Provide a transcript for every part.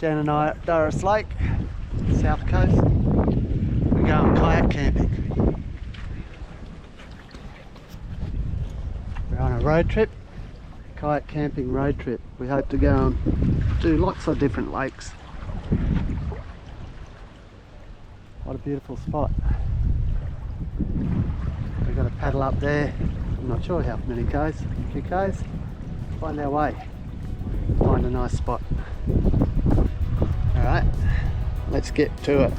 Jan and I at Durras Lake, south coast. We're going kayak camping. We're on a road trip, kayak camping road trip. We hope to go and do lots of different lakes. What a beautiful spot. We've got to paddle up there. I'm not sure how many k's, a few k's. Find our way, find a nice spot. Alright, let's get to it.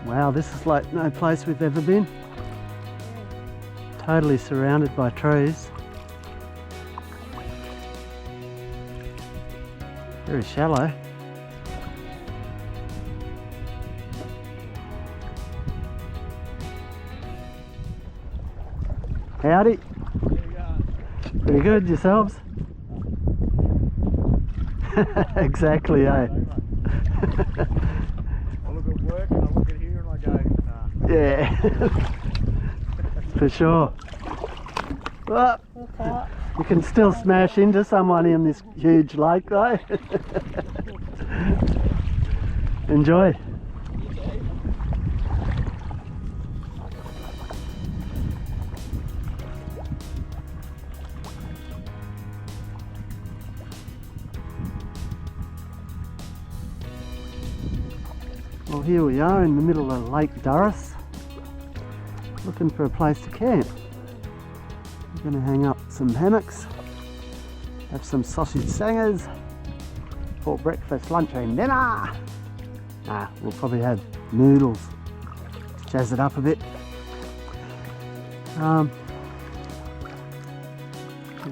Wow, this is like no place we've ever been. Totally surrounded by trees. Very shallow. Howdy. Pretty good, yourselves? Exactly, eh? Yeah, for sure. Well, you can still smash into someone in this huge lake though. Enjoy. Well, here we are in the middle of Lake Durras, looking for a place to camp. We're going to hang up some hammocks, have some sausage sangers for breakfast, lunch and dinner. We'll probably have noodles, jazz it up a bit. Look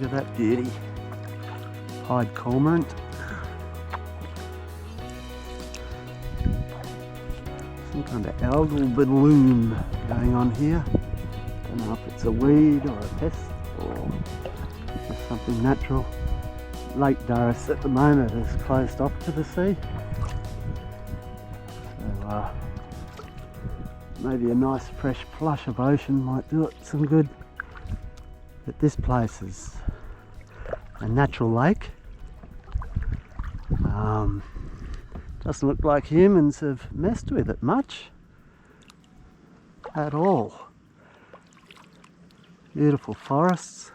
at that beauty, pied cormorant. Some kind of algal bloom going on here. Don't know if it's a weed or a pest or just something natural. Lake Durras at the moment is closed off to the sea. So maybe a nice fresh flush of ocean might do it some good. But this place is a natural lake. Doesn't look like humans have messed with it much at all. Beautiful forests,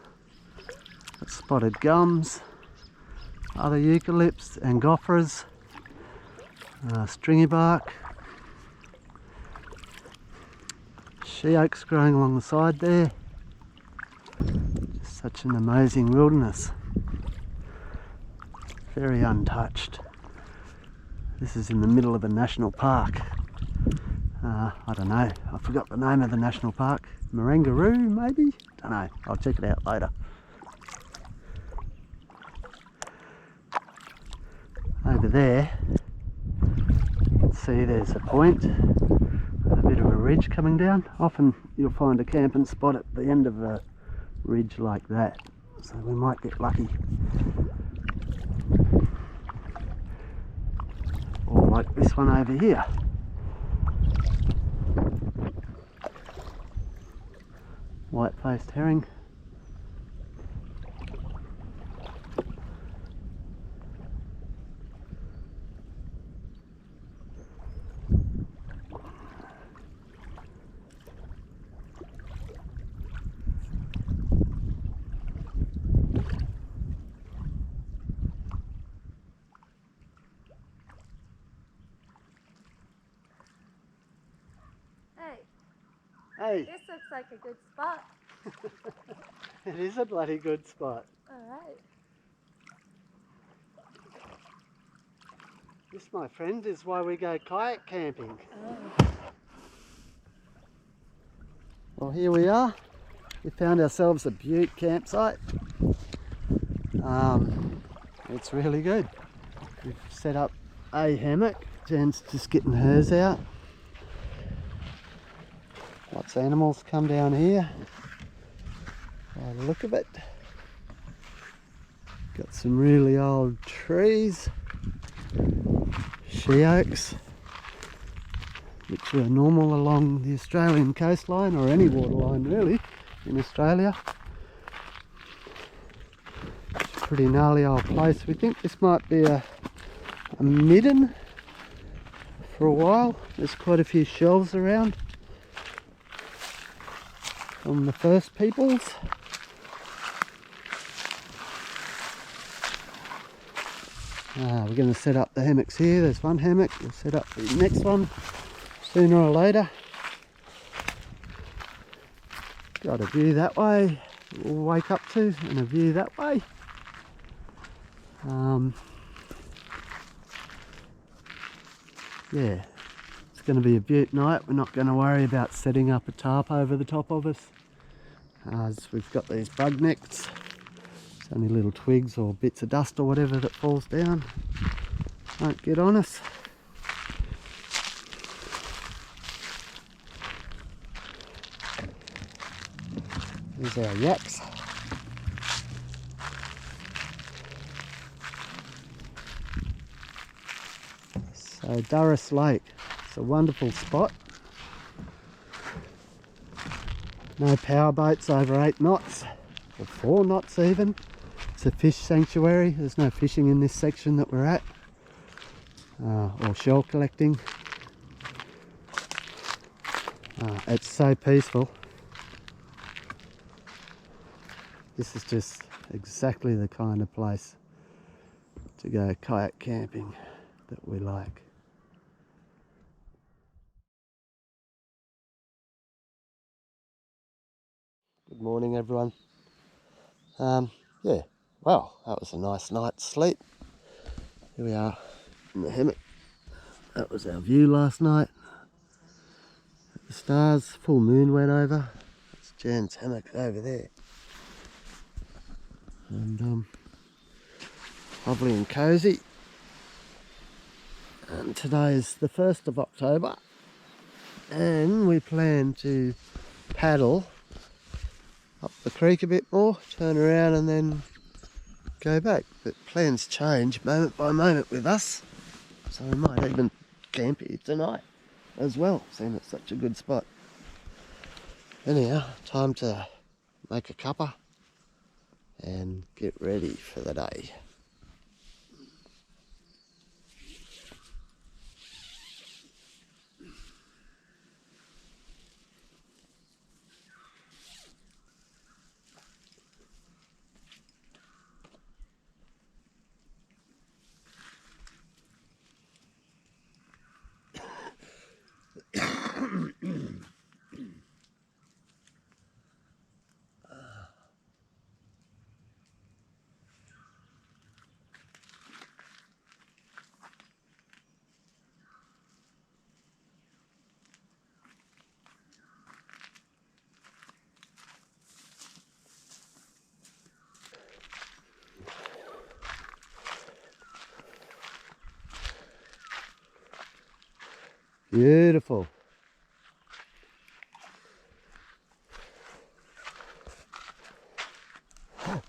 got spotted gums, other eucalypts, angophoras, stringy bark, she oaks growing along the side there. Just such an amazing wilderness, very untouched. This is in the middle of a national park. I don't know, I forgot the name of the national park. Marangaroo maybe? Don't know, I'll check it out later. Over there, you can see there's a point with a bit of a ridge coming down. Often you'll find a camping spot at the end of a ridge like that, so we might get lucky. Or like this one over here. White-faced herring. Hey. This looks like a good spot. It is a bloody good spot. Alright. This, my friend, is why we go kayak camping. Oh. Well, here we are. We found ourselves a beaut campsite. It's really good. We've set up a hammock. Jan's just getting hers out. Lots of animals come down here. by the look of it. Got some really old trees, she oaks, which are normal along the Australian coastline, or any waterline really in Australia. It's a pretty gnarly old place. We think this might be a midden for a while. There's quite a few shelves around from the first peoples. We're going to set up the hammocks here. There's one hammock. We'll set up the next one sooner or later. Got a view that way we'll wake up to, and a view that way. Yeah, it's going to be a beaut night. We're not going to worry about setting up a tarp over the top of us, as we've got these bug nets. It's only little twigs or bits of dust or whatever that falls down. Won't get on us. There's our yaks. So Durras Lake, it's a wonderful spot. No power boats over 8 knots, or 4 knots even. It's a fish sanctuary. There's no fishing in this section that we're at, or shell collecting. It's so peaceful. This is just exactly the kind of place to go kayak camping that we like. Good morning, everyone. Yeah, well, that was a nice night's sleep. Here we are in the hammock. That was our view last night. The stars, full moon went over. That's Jan's hammock over there. And lovely and cosy. And today is the 1st of October, and we plan to paddle up the creek a bit more, turn around and then go back. But plans change moment by moment with us, so we might even camp here tonight as well, seeing it's such a good spot. Anyhow, time to make a cuppa and get ready for the day. Beautiful.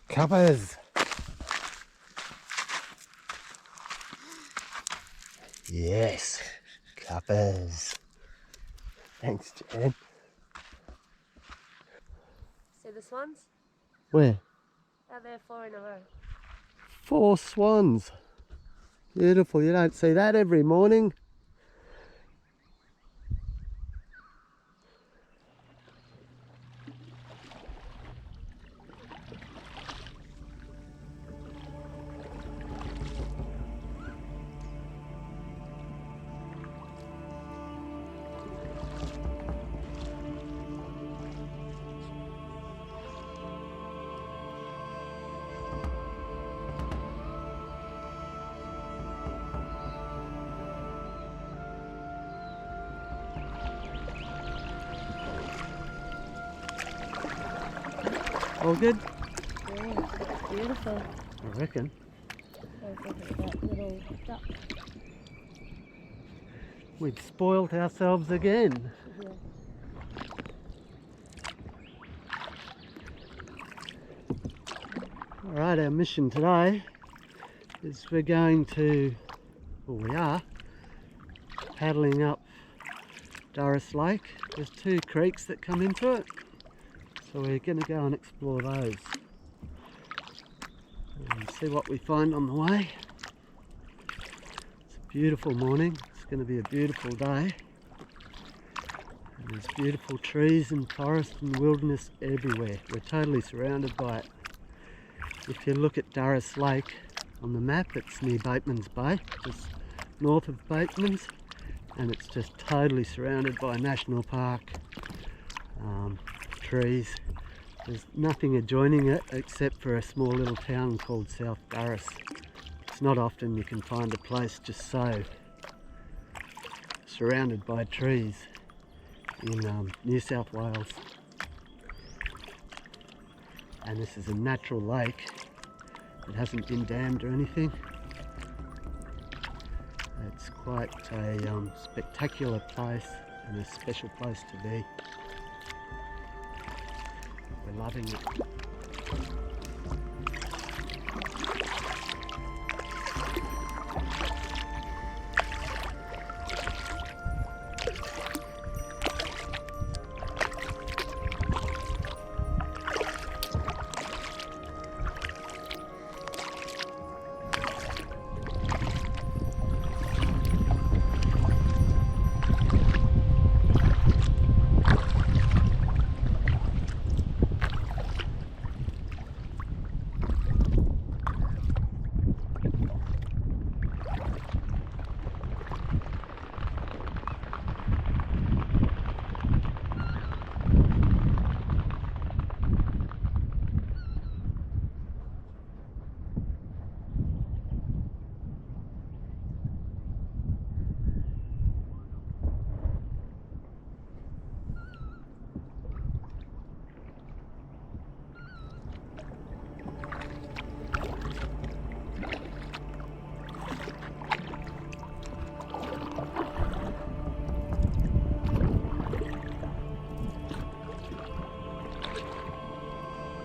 Cuppas. Yes, cuppas. Thanks, Jan. See the swans? Where? Out there, 4 in a row. 4 swans. Beautiful. You don't see that every morning. All good? Yeah, it's beautiful. I reckon. Look at that little duck. We've spoilt ourselves again. Yeah. Alright, our mission today is we are paddling up Durras Lake. There's two creeks that come into it, so we're going to go and explore those and see what we find on the way. It's a beautiful morning, it's going to be a beautiful day, and there's beautiful trees and forest and wilderness everywhere. We're totally surrounded by it. If you look at Durras Lake on the map, it's near Bateman's Bay, just north of Bateman's, and it's just totally surrounded by national park, trees. There's nothing adjoining it except for a small little town called South Durras. It's not often you can find a place just so surrounded by trees in New South Wales. And this is a natural lake. It hasn't been dammed or anything. It's quite a spectacular place and a special place to be. We're loving it.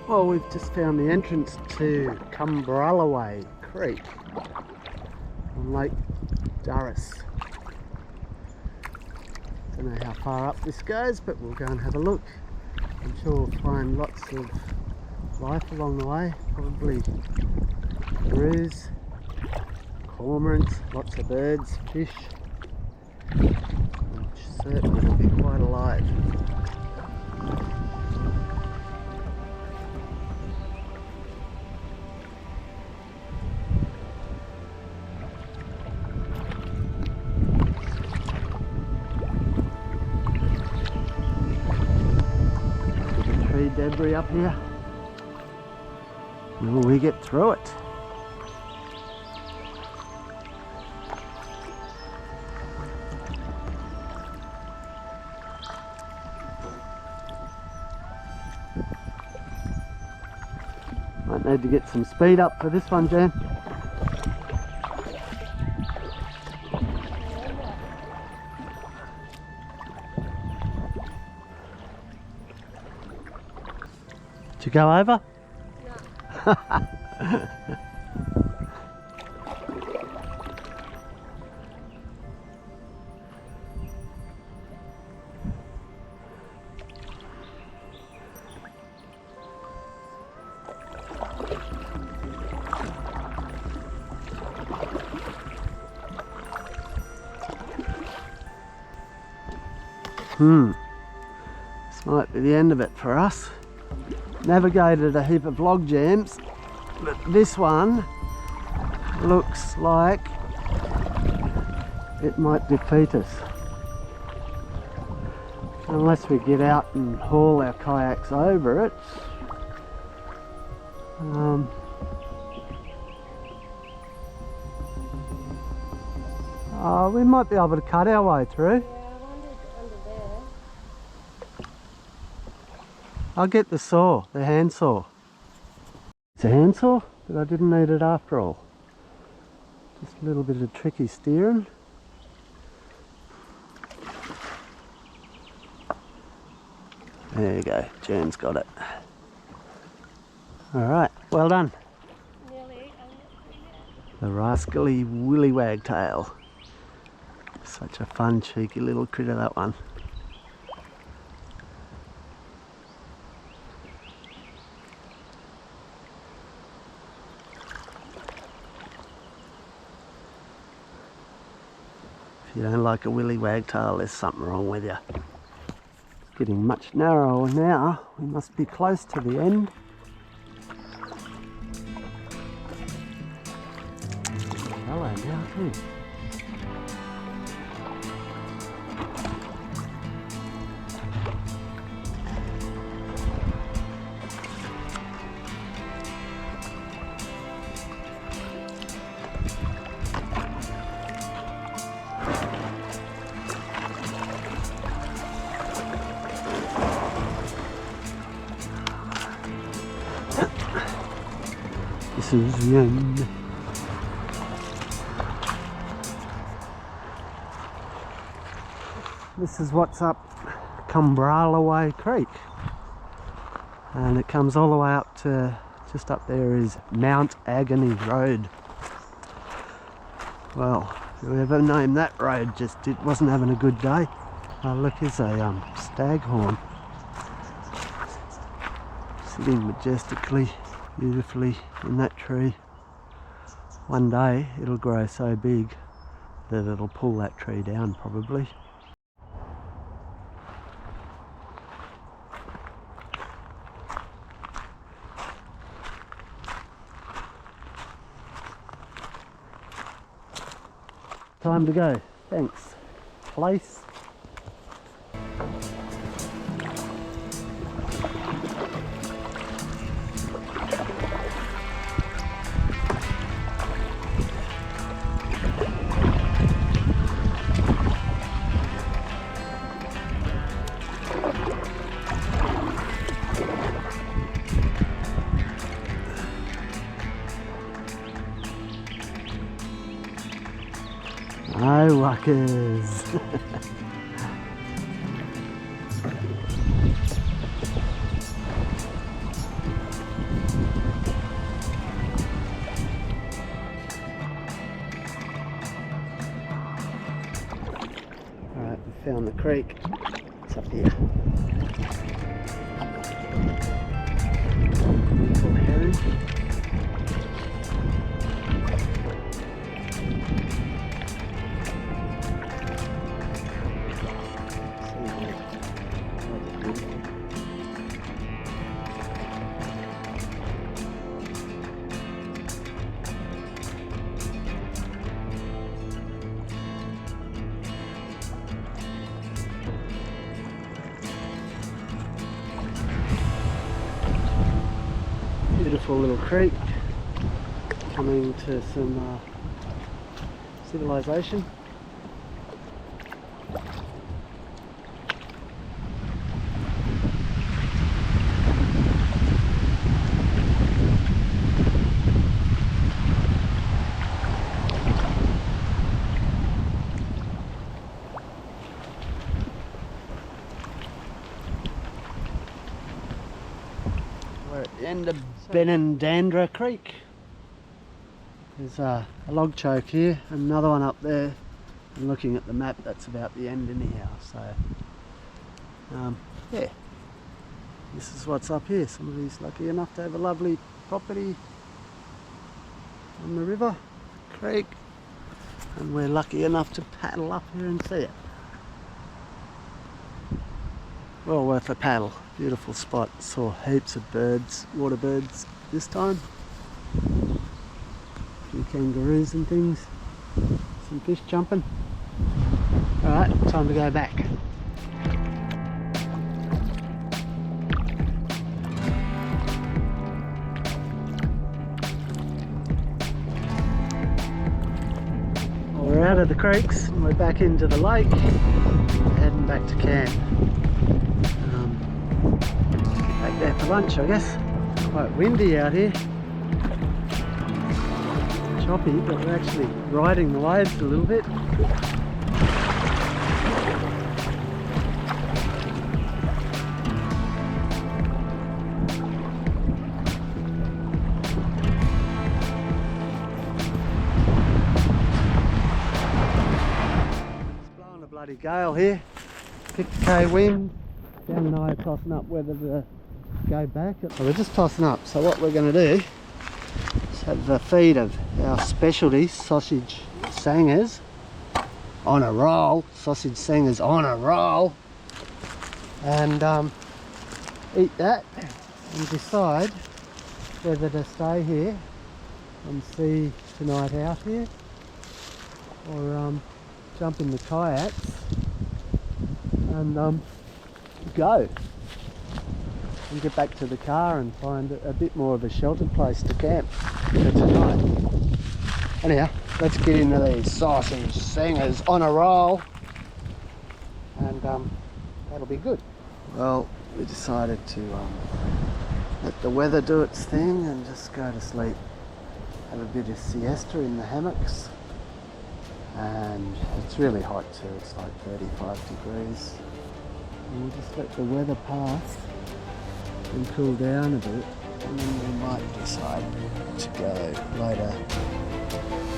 Well, we've just found the entrance to Conjola Creek on Lake Durras. Don't know how far up this goes, but we'll go and have a look. I'm sure we'll find lots of life along the way, probably kangaroos, cormorants, lots of birds, fish, which certainly will be quite alive. Debris up here. Will we get through it? Might need to get some speed up for this one, Jan. Did you go over? No. This might be the end of it for us. Navigated a heap of log jams, but this one looks like it might defeat us unless we get out and haul our kayaks over it. We might be able to cut our way through. I'll get the saw, the hand saw. It's a hand saw, but I didn't need it after all. Just a little bit of tricky steering. There you go, Jan's got it. Alright, well done. The rascally willy wagtail. Such a fun, cheeky little critter, that one. If you don't like a willy wagtail, there's something wrong with you. It's getting much narrower now. We must be close to the end. Hello now too. This is the end. This is what's up Conjola Creek, and it comes all the way up to, just up there is Mount Agony Road. Well, whoever named that road wasn't having a good day. Oh look, here's a staghorn sitting majestically, beautifully in that tree. One day it'll grow so big that it'll pull that tree down probably. Time to go. Thanks. Place. No wuckers. Alright, we found the creek. It's up here. Beautiful herring. Beautiful little creek, coming to some civilization. We're at the end of Benandandra Creek. There's a log choke here, another one up there, and looking at the map that's about the end anyhow, so yeah, this is what's up here. Somebody's lucky enough to have a lovely property on the river, creek, and we're lucky enough to paddle up here and see it. Well worth a paddle. Beautiful spot. Saw heaps of birds, water birds this time. A few kangaroos and things. Some fish jumping. Alright, time to go back. We're out of the creeks and we're back into the lake. We're heading back to camp. Back there for lunch, I guess. Quite windy out here. Choppy, but we're actually riding the waves a little bit. gale here. Picked K wind. Dan and I are tossing up whether to go back. So we're just tossing up. So what we're going to do is have a feed of our specialty sausage sangers on a roll. Sausage sangers on a roll. And eat that and decide whether to stay here and see tonight out here, or jump in the kayaks and go and get back to the car and find a bit more of a sheltered place to camp for tonight. Anyhow, let's get into these sausage singers on a roll, and that'll be good. Well, we decided to let the weather do its thing and just go to sleep. Have a bit of siesta in the hammocks, and it's really hot too. It's like 35 degrees. And we'll just let the weather pass and cool down a bit, and then we might decide to go later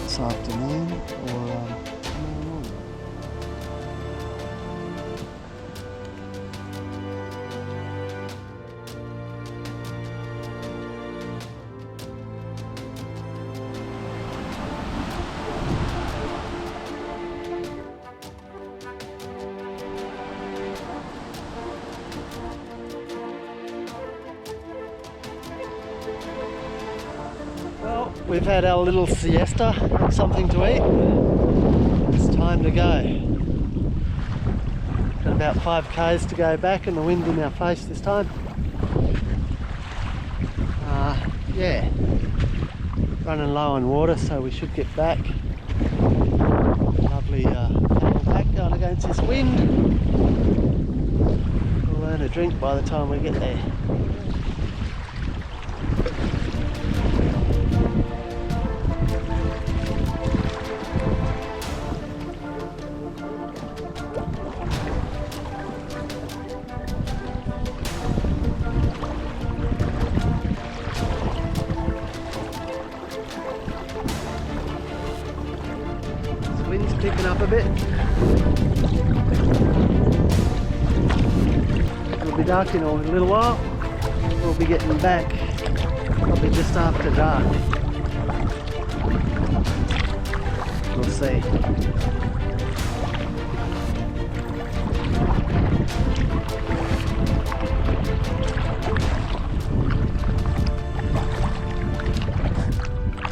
this afternoon or tomorrow morning. Well, we've had our little siesta, had something to eat. It's time to go. Got about 5 k's to go back and the wind in our face this time. Yeah, running low on water, so we should get back. Lovely paddle back going against this wind. We'll earn a drink by the time we get there. Wind's picking up a bit. It'll be dark in a little while. We'll be getting back probably just after dark. We'll see.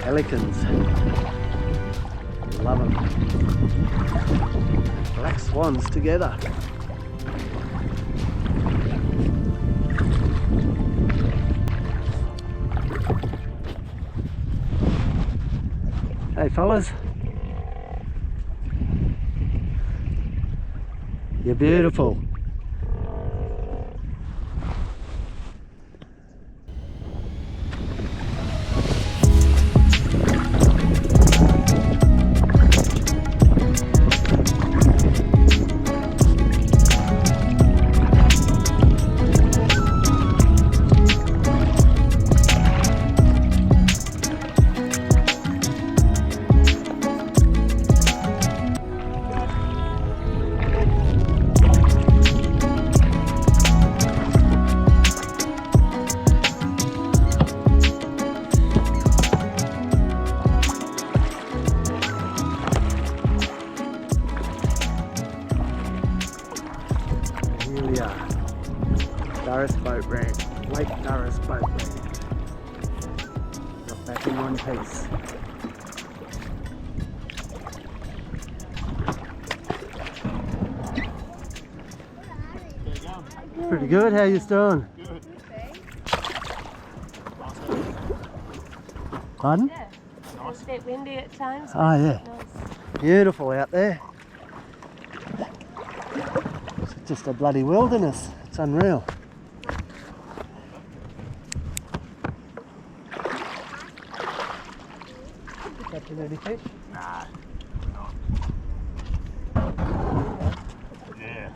Pelicans. Love them. Black swans together. Hey fellas. You're beautiful. Durras boat ramp, Lake Durras boat ramp. Got back in one piece. Pretty good, how you doing? Good. Pardon? Yeah. It's a bit windy at times. Oh yeah. Nice. Beautiful out there. It's just a bloody wilderness. It's unreal. Catching any fish? Nah. Yeah.